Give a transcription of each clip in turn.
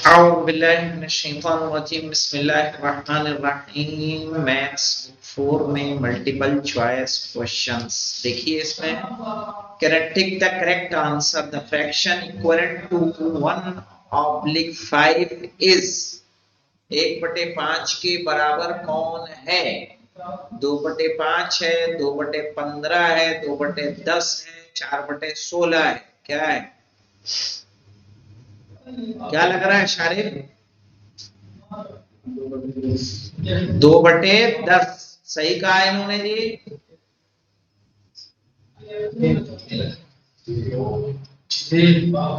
बिस्मिल्लाहिर्रहमानिर्रहीम। मैथ्स 4 में multiple choice questions देखिए। इसमें tick the correct answer. The fraction equivalent to 1/5 is 1/5 के बराबर कौन है? 2/5 है, 2/15 है, 2/10 है, 4/16 है। क्या है? क्या लग रहा है शारिफ? 2/10 सही कहा इन्होंने जी।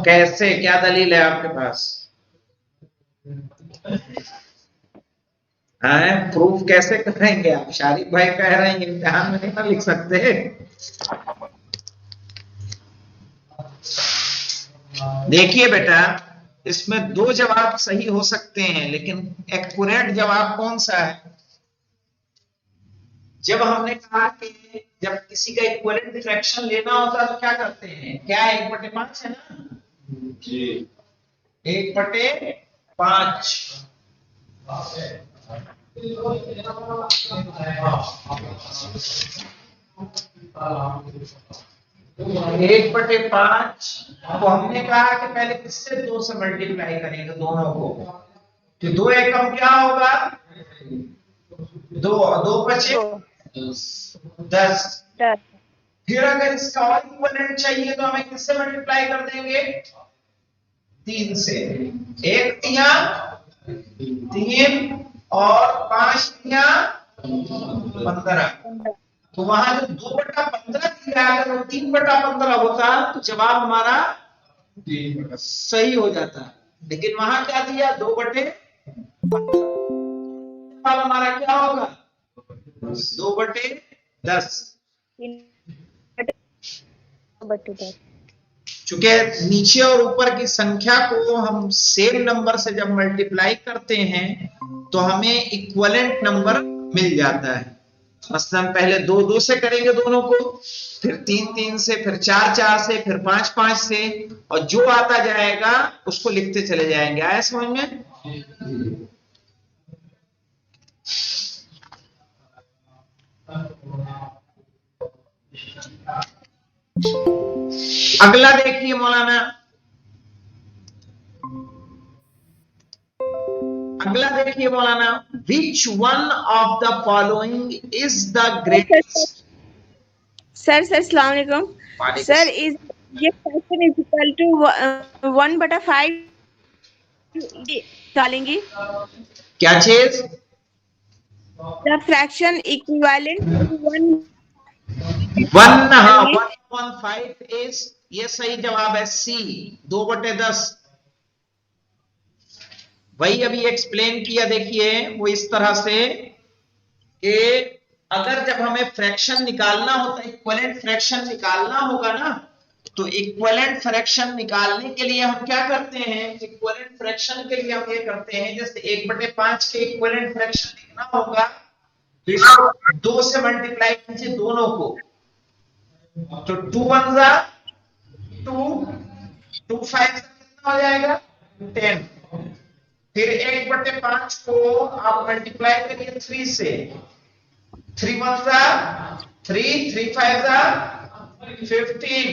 कैसे, क्या दलील है आपके पास? प्रूफ कैसे करेंगे आप? शारिफ भाई कह रहे हैं इम्तिहान में नहीं ना लिख सकते। देखिए बेटा, इसमें दो जवाब सही हो सकते हैं, लेकिन एक्यूरेट जवाब कौन सा है? जब हमने कहा कि जब किसी का इक्विवेलेंट फ्रैक्शन लेना होता है तो क्या करते हैं? क्या 1/5 है ना जी? 1/5 1/5 तो हमने कहा कि पहले किससे 2 से मल्टीप्लाई करेंगे दोनों को, तो 2 एकम क्या होगा? 2 5 10। फिर अगर इसका और इक्विवेलेंट चाहिए तो हमें किससे मल्टीप्लाई कर देंगे? 3 से। 1 तिया 3 और 5 तिया 15। तो वहां जो 2/15 दिया है, अगर वो 3/15 होता तो जवाब हमारा सही हो जाता। लेकिन वहां क्या दिया? 2/15। जवाब हमारा क्या होगा? 2/10। चूंकि नीचे और ऊपर की संख्या को हम सेम नंबर से जब मल्टीप्लाई करते हैं तो हमें इक्विवेलेंट नंबर मिल जाता है। मसलन पहले 2 2 से करेंगे दोनों को, फिर 3 3 से, फिर 4 4 से, फिर 5 5 से, और जो आता जाएगा उसको लिखते चले जाएंगे। आया समझ में? अगला देखिए मौलाना, अगला देखिए मौलाना, which one of the following is the greatest? Sir अस्सलाम वालेकुम सर। इज ये फ्रैक्शन इज इक्वल टू 1/5 डालेंगे? क्या चीज? The fraction equivalent to 1/5 is, ये सही जवाब है सी, 2/10। वही अभी एक्सप्लेन किया। देखिए वो इस तरह से कि अगर जब हमें फ्रैक्शन निकालना होता है, इक्विवेलेंट फ्रैक्शन निकालना होगा ना, तो इक्विवेलेंट फ्रैक्शन निकालने के लिए हम क्या करते हैं? इक्विवेलेंट फ्रैक्शन के लिए हम ये करते हैं, जैसे 1/5 के इक्विवेलेंट फ्रैक्शन लिखना होगा तो इसको 2 से मल्टीप्लाई कीजिए दोनों को, तो 2 1 जा 2, 2 5 कितना हो जाएगा? 10। फिर 1/5 को आप मल्टीप्लाई करिए 3 से, 3 1 जा 3, 3 5 जा 15।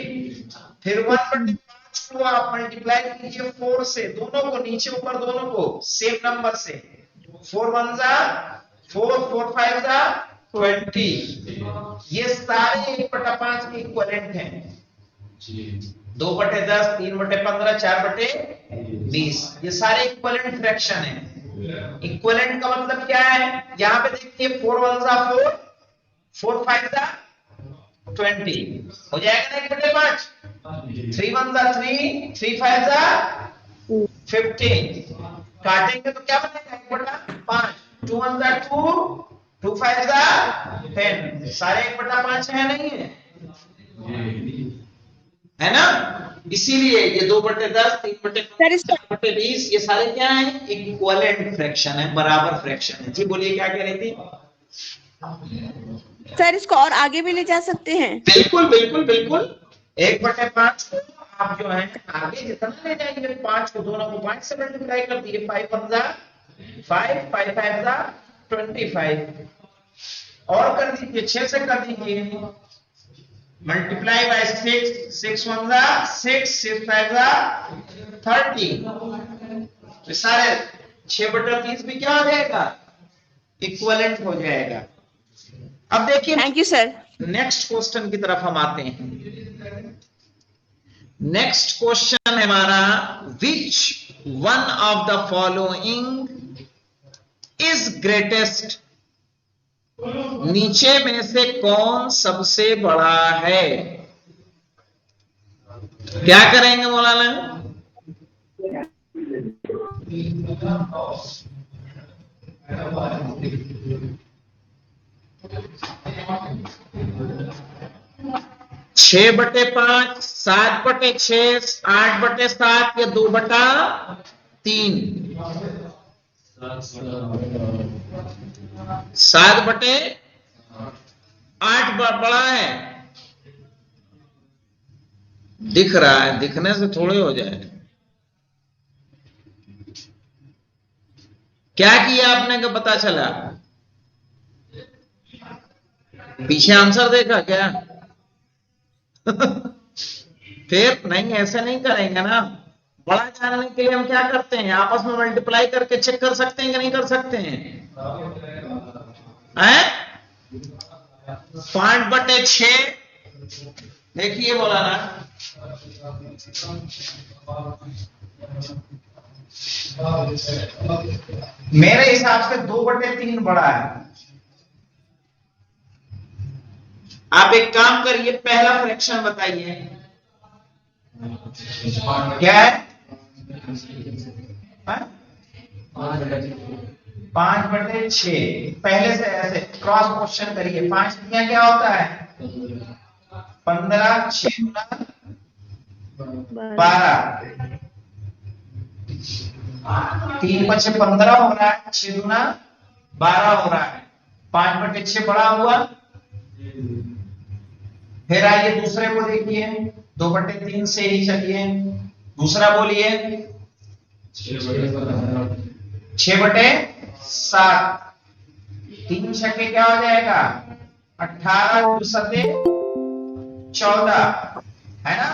फिर 1/5 को आप मल्टीप्लाई कीजिए 4 से, दोनों को नीचे ऊपर दोनों को सेम नंबर से, 4 1 जा 4, 4 5 जा 20। ये सारे 1/5 के इक्विवेलेंट हैं। 2/10, 3/15, 4/20, ये सारे इक्विवेलेंट फ्रैक्शन है। इक्विवेलेंट का मतलब क्या है? यहां पे देखिए 4 1 जा 4, 4 5 जा 20 हो जाएगा ना 1/5। 3 1 जा 3, 3 5 जा 15। काटेंगे तो क्या बनेगा? 1/5। 2 1 जा 2, 2 5 जा 10। सारे 1/5 है नहीं है ना? इसीलिए ये 2/10, 3/15, 4/20 ये सारे क्या है? इक्विवेलेंट फ्रैक्शन है, बराबर फ्रैक्शन है। जी बोलिए, क्या कह रही थी? सर इसको और आगे भी ले जा सकते हैं? बिल्कुल बिल्कुल बिल्कुल। 1/5 को आप जो है आगे जितना ले जाएंगे, 5 को दोनों को 5 से मल्टीप्लाई कर दिए, 5 पंजा 5, 5 5 जा 25, और कर दीजिए 6 से कर दीजिए, मल्टीप्लाई बाय 6, 6 1 जा 6, 6 5 जा 30, तो सारे 6/30 भी क्या हो जाएगा, इक्विवेलेंट हो जाएगा। अब देखिए, thank you sir. Next question की तरफ हम आते हैं। नेक्स्ट क्वेश्चन है हमारा, विच one of the following is greatest, नीचे में से कौन सबसे बड़ा है। क्या करेंगे मौलाना, छह बटे 5, 7/6, 8/7 या 2/3, 7/8 बड़ा है, दिख रहा है, दिखने से थोड़े हो जाए। क्या किया आपने का पता चला, पीछे आंसर देखा क्या? फिर नहीं, ऐसे नहीं करेंगे ना। बड़ा जानने के लिए हम क्या करते हैं, आपस में मल्टीप्लाई करके चेक कर सकते हैं कि नहीं कर सकते हैं? 5/6 देखिए बोला ना, मेरे हिसाब से 2/3 बड़ा है। आप एक काम करिए, पहला फ्रैक्शन बताइए क्या है? 5/6, पहले से ऐसे क्रॉस क्वेश्चन करिए। 5 दिया क्या होता है, 15, 6 12, 3 5 15 हो रहा है, 6 दूना 12 हो रहा है, 5/6 बड़ा हुआ। फिर आइए दूसरे को देखिए, 2/3 से ही चलिए, दूसरा बोलिए 6/7, 3 छक्के क्या हो जाएगा, 18, 2 सते 14 है ना,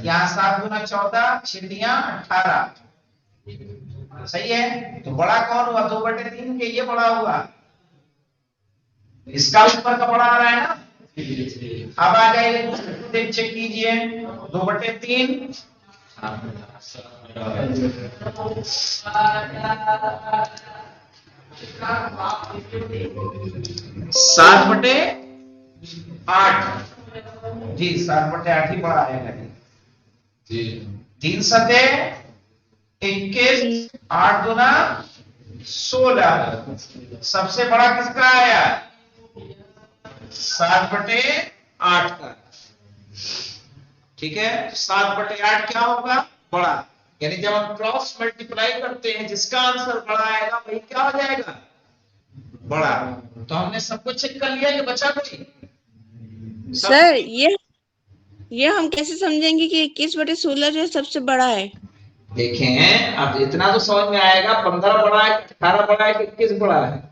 यहाँ 7 गुना 14, 6 दिया 18, सही है। तो बड़ा कौन हुआ, 2/3 के, ये बड़ा हुआ, इसका ऊपर का बड़ा आ रहा है ना। अब आ जाइए दूसरे को चेक कीजिए, 2/3, 7/8, जी 7/8 ही बड़ा आएगा जी। 3 सते 21, 8 दूना 16, सबसे बड़ा किसका आया, 7/8 का, ठीक है। 7/8 क्या होगा, बड़ा, यानी जब हम क्रॉस मल्टीप्लाई करते हैं जिसका आंसर बड़ा आएगा वही क्या हो जाएगा, बड़ा। तो हमने सब कुछ चेक कर लिया कि बचा कोई? सर ये हम कैसे समझेंगे कि 21/16 जो है सबसे बड़ा है? देखें, अब इतना तो समझ में आएगा, 15 बड़ा है, 18 बड़ा है, 21 बड़ा है।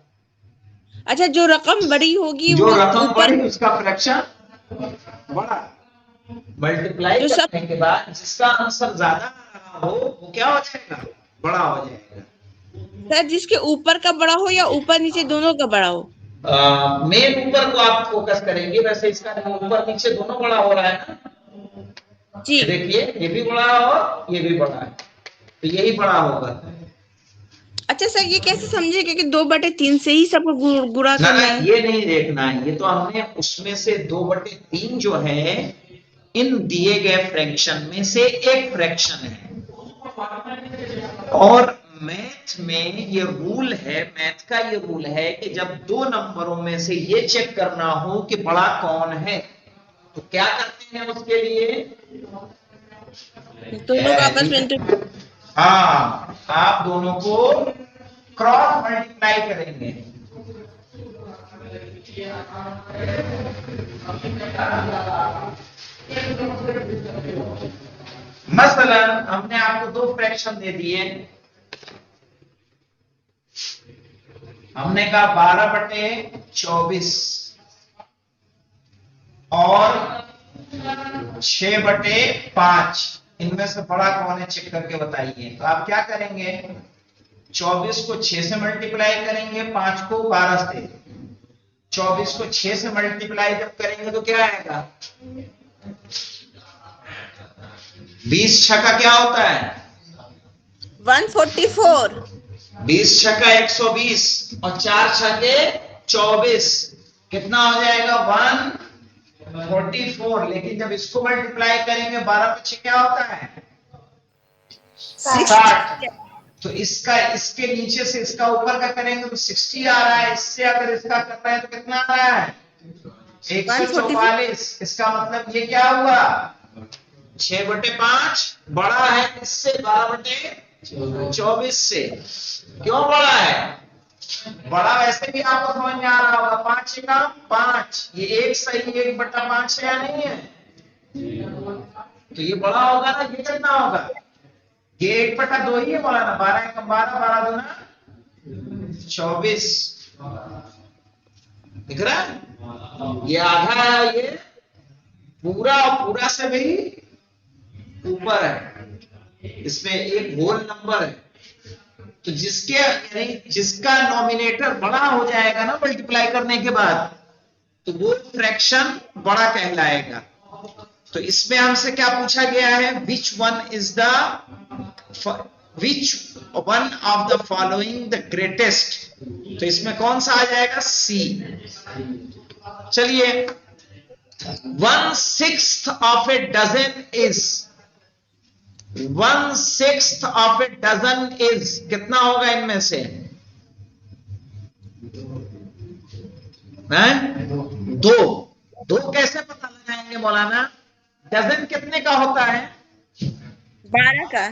अच्छा, जो रकम बड़ी होगी जो वो रकम ऊपर, बड़ी उसका फ्रैक्शन बड़ा, मल्टीप्लाई करने के बाद जिसका आंसर ज्यादा आ रहा हो वो क्या हो जाएगा, बड़ा हो जाएगा। सर जिसके ऊपर का बड़ा हो या ऊपर नीचे दोनों का बड़ा हो? मेन ऊपर को आप फोकस करेंगे, वैसे इसका ऊपर नीचे दोनों बड़ा हो रहा है ना जी। देखिए ये भी बड़ा और ये भी बड़ा है, तो यही बड़ा होगा। अच्छा सर, ये कैसे समझेंगे कि 2/3 से ही सबको गुणा करना है? ये नहीं देखना है, ये तो हमने उसमें से 2/3 जो है इन दिए गए फ्रैक्शन में से एक फ्रैक्शन है, और मैथ में ये रूल है, मैथ का ये रूल है कि जब दो नंबरों में से ये चेक करना हो कि बड़ा कौन है तो क्या करते हैं उसके लिए, तो लोग आपस में, हाँ, आप दोनों को क्रॉस मल्टीप्लाई करेंगे। मसलन हमने आपको दो फ्रैक्शन दे दिए, हमने कहा 12/24 और 6/5, इनमें से बड़ा कौन है चेक करके बताइए। तो आप क्या करेंगे, 24 को 6 से मल्टीप्लाई करेंगे, 5 को 12 से। 24 को 6 से मल्टीप्लाई जब करेंगे तो क्या आएगा, 20 छक्का क्या होता है, 144। 20 छक्का 120 और 4 छक्के 24, कितना हो जाएगा 144। लेकिन जब इसको मल्टीप्लाई करेंगे 12 पे 6 क्या होता है 60। तो इसका इसके नीचे से इसका ऊपर का करेंगे तो 60 आ रहा है, इससे अगर इसका कर रहे हैं तो कितना आ रहा है 144। इसका मतलब ये क्या हुआ 6/5 बड़ा है इससे 12/24 से। क्यों बड़ा है, बड़ा वैसे भी आपको समझ में आ रहा होगा, 5 का 5, ये एक सही 1/5 है या नहीं है, तो ये बड़ा होगा ना, ये कितना होगा, ये 1/2 ही है मौलाना, 12 का 12, 12 दूना 24, दिख रहा है, ये आधा है, ये पूरा पूरा से भी ऊपर है, इसमें एक होल नंबर है। तो जिसके यानी जिसका नॉमिनेटर बड़ा हो जाएगा ना मल्टीप्लाई करने के बाद, तो वो फ्रैक्शन बड़ा कहलाएगा। तो इसमें हमसे क्या पूछा गया है, which one of the following the greatest, तो इसमें कौन सा आ जाएगा, सी। चलिए 1/6 of a dozen is, 1/6 of a dozen is कितना होगा इनमें से, दो। दो कैसे पता लगाएंगे मौलाना, डजन कितने का होता है, 12 का।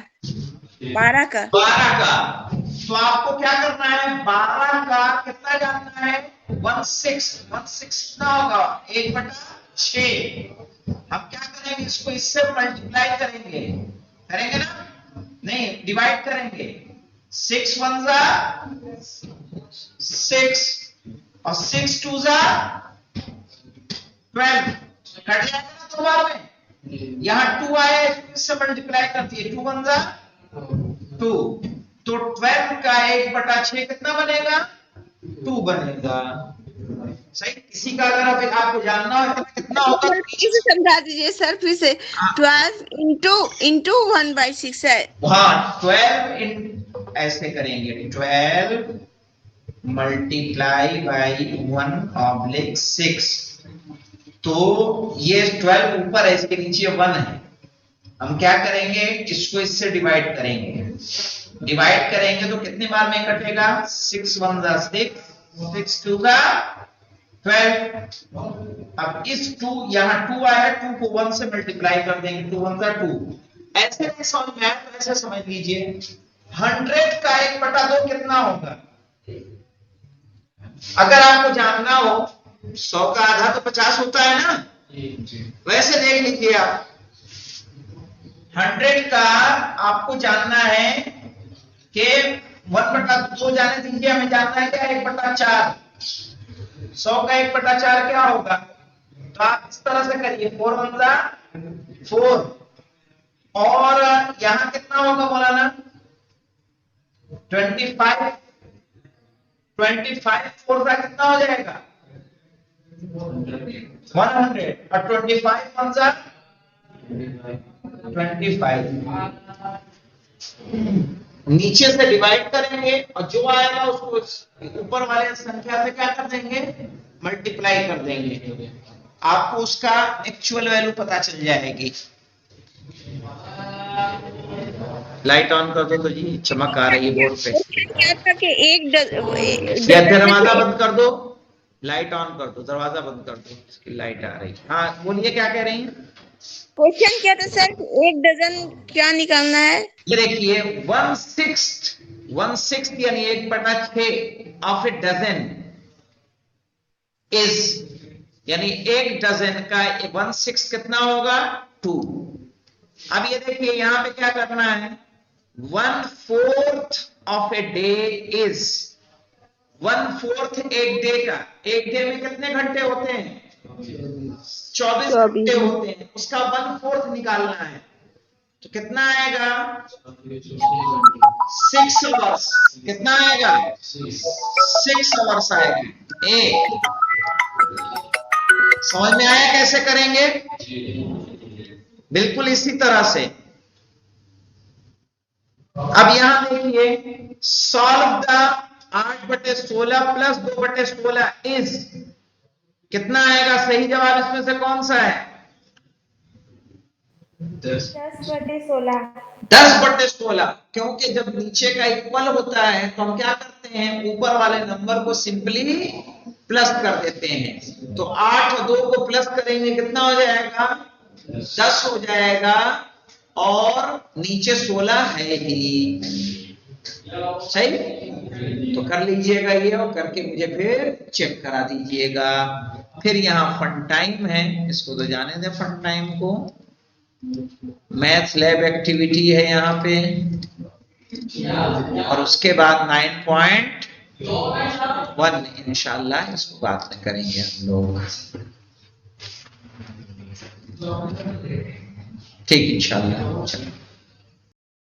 12 का। तो आपको क्या करना है, 12 का कितना जानना है, 1/6 कितना होगा 1/6। हम क्या करेंगे, इसको इससे मल्टीप्लाई करेंगे ना, नहीं डिवाइड करेंगे, 6 1 जा 6 और 6 2 जा 12, कट जाएगा ना दो बार में, यहां 2 आया इससे मल्टीप्लाई करती है, 2 1 जा 2, तो 12 का 1/6 कितना बनेगा, 2 बनेगा। सही, किसी का अगर आपको जानना हो कितना होगा, इसे समझा दीजिए सर फिर से। 12 इंटू 1/6 है। हाँ 12 ऐसे करेंगे, 12 मल्टीप्लाई बाई 1/6, तो ये 12 ऊपर है, इसके नीचे 1 है। हम क्या करेंगे, इसको इससे डिवाइड करेंगे तो कितनी बार में कटेगा, 6 1 जा 6, 6 2 जा 12। अब इस 2 यहाँ 2 आया, 2 को 1 से मल्टीप्लाई कर देंगे, 2 1 जा 2। ऐसे नहीं समझ में आया तो ऐसे समझ लीजिए, 100 का 1/2 कितना होगा, अगर आपको जानना हो 100 का आधा तो 50 होता है ना, वैसे देख लीजिए आप, 100 का आपको जानना है कि 1/2 जाने दीजिए, हमें जानना है क्या 1/4। 100 का 1/4 क्या होगा, तो आप इस तरह से करिए, 4 1 जा 4, और यहां कितना होगा मौलाना 25, 4 का कितना हो जाएगा 100, और 25 1 जा 25। नीचे से डिवाइड करेंगे और जो आएगा उसको ऊपर वाले संख्या से क्या कर देंगे, मल्टीप्लाई कर देंगे, आपको उसका एक्चुअल वैल्यू पता चल जाएगी। लाइट ऑन कर दो तो जी, चमक आ रही है बोर्ड पे, या दरवाजा बंद कर दो, लाइट ऑन कर दो, दरवाजा बंद कर दो, इसकी लाइट आ रही। हाँ बोलिए क्या कह रही हैं, क्वेश्चन क्या था सर, 1 डजन क्या निकालना है, ये देखिए 1/6 यानी 1/6 ऑफ ए डजन इज यानी एक डजन का 1/6 कितना होगा 2। अब ये देखिए यहां पे क्या करना है 1/4 ऑफ ए डे इज 1/4 एक डे का, एक डे में कितने घंटे होते हैं 24 घंटे होते हैं, उसका 1/4 निकालना है तो कितना आएगा 6 आवर्स। कितना आएगा 6 आवर्स आएगा। एक समझ में आया कैसे करेंगे? बिल्कुल इसी तरह से। अब यहां देखिए सॉल्व द 8/16 प्लस 2/16 इज कितना आएगा? सही जवाब इसमें से कौन सा है? 10/16। 10/16। क्योंकि जब नीचे का इक्वल होता है तो हम क्या करते हैं ऊपर वाले नंबर को सिंपली प्लस कर देते हैं। तो 8 और 2 को प्लस करेंगे कितना हो जाएगा 10 हो जाएगा और नीचे 16 है ही। सही तो कर लीजिएगा ये और करके मुझे फिर चेक करा दीजिएगा। फिर यहाँ फन टाइम है, इसको तो जाने दें फन टाइम को। मैथ लैब एक्टिविटी है यहाँ पे और उसके बाद 9.1 इंशाल्लाह इसको बाद में करेंगे हम लोग। ठीक इंशाल्लाह।